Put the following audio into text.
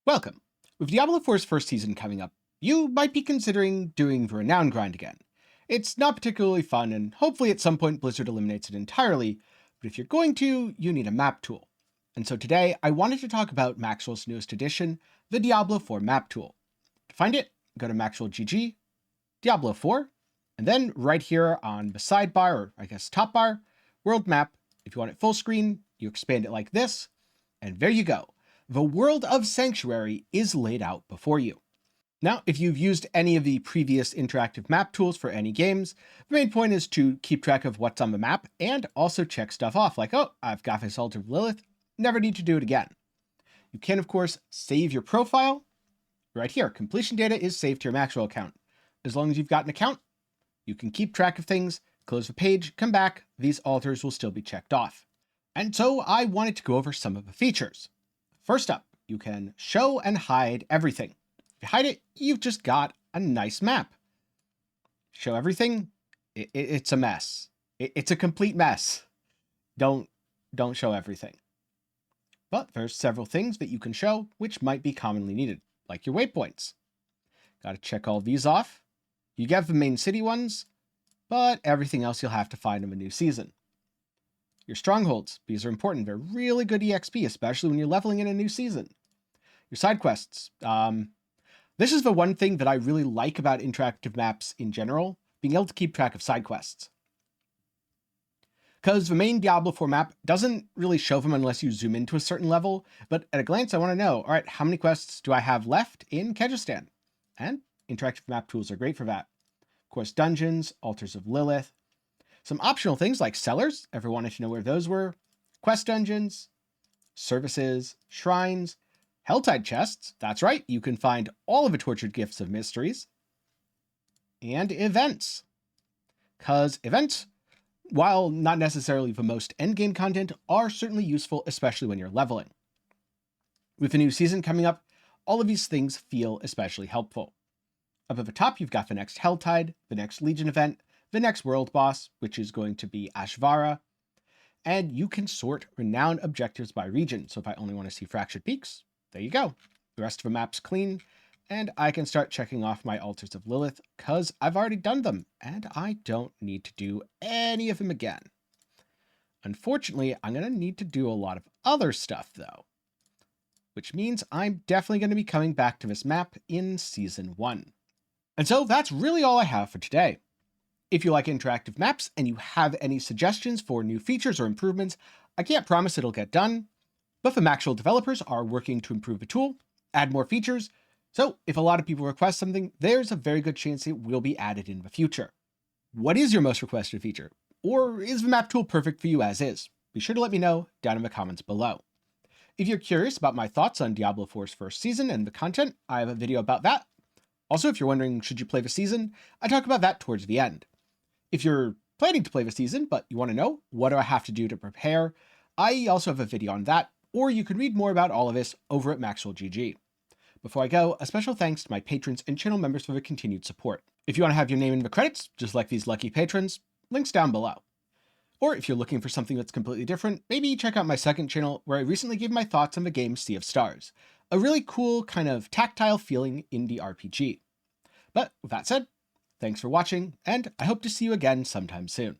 Welcome! With Diablo 4's first season coming up, you might be considering doing the renown grind again. It's not particularly fun, and hopefully at some point Blizzard eliminates it entirely, but if you're going to, you need a map tool. And so today, I wanted to talk about Maxroll's newest addition, the Diablo 4 map tool. To find it, go to Maxroll GG, Diablo 4, and then right here on the sidebar, or I guess top bar, world map. If you want it full screen, you expand it like this, and there you go. The world of Sanctuary is laid out before you. Now, if you've used any of the previous interactive map tools for any games, the main point is to keep track of what's on the map and also check stuff off like, oh, I've got this altar of Lilith, never need to do it again. You can, of course, save your profile. Right here, completion data is saved to your Maxroll account. As long as you've got an account, you can keep track of things, close the page, come back, these altars will still be checked off. And so I wanted to go over some of the features. First up, you can show and hide everything. If you hide it, you've just got a nice map. Show everything, it's a mess. It's a complete mess. Don't show everything. But there's several things that you can show which might be commonly needed, like your waypoints. Got to check all these off. You get the main city ones, but everything else you'll have to find in a new season. Your strongholds, these are important. They're really good EXP, especially when you're leveling in a new season. Your side quests. This is the one thing that I really like about interactive maps in general, being able to keep track of side quests. Because the main Diablo 4 map doesn't really show them unless you zoom into a certain level, but at a glance I want to know, all right, how many quests do I have left in Kyrgyzstan? And interactive map tools are great for that. Of course, dungeons, altars of Lilith. Some optional things like cellars, ever wanted to know where those were, quest dungeons, services, shrines, Helltide chests, that's right, you can find all of the tortured gifts of mysteries, and events. Because events, while not necessarily the most endgame content, are certainly useful, especially when you're leveling. With the new season coming up, all of these things feel especially helpful. Up at the top, you've got the next Helltide, the next Legion event, the next world boss, which is going to be Ashvara, and you can sort renown objectives by region. So if I only want to see Fractured Peaks, there you go. The rest of the map's clean, and I can start checking off my altars of Lilith because I've already done them, and I don't need to do any of them again. Unfortunately, I'm going to need to do a lot of other stuff though, which means I'm definitely going to be coming back to this map in Season 1. And so that's really all I have for today. If you like interactive maps and you have any suggestions for new features or improvements, I can't promise it'll get done, but the Maxroll developers are working to improve the tool, add more features, so if a lot of people request something, there's a very good chance it will be added in the future. What is your most requested feature? Or is the map tool perfect for you as is? Be sure to let me know down in the comments below. If you're curious about my thoughts on Diablo 4's first season and the content, I have a video about that. Also, if you're wondering, should you play the season? I talk about that towards the end. If you're planning to play the season, but you want to know, what do I have to do to prepare? I also have a video on that, or you can read more about all of this over at Maxroll GG. Before I go, a special thanks to my patrons and channel members for the continued support. If you want to have your name in the credits, just like these lucky patrons, links down below. Or if you're looking for something that's completely different, maybe check out my second channel where I recently gave my thoughts on the game Sea of Stars, a really cool kind of tactile feeling indie RPG. But with that said, thanks for watching, and I hope to see you again sometime soon.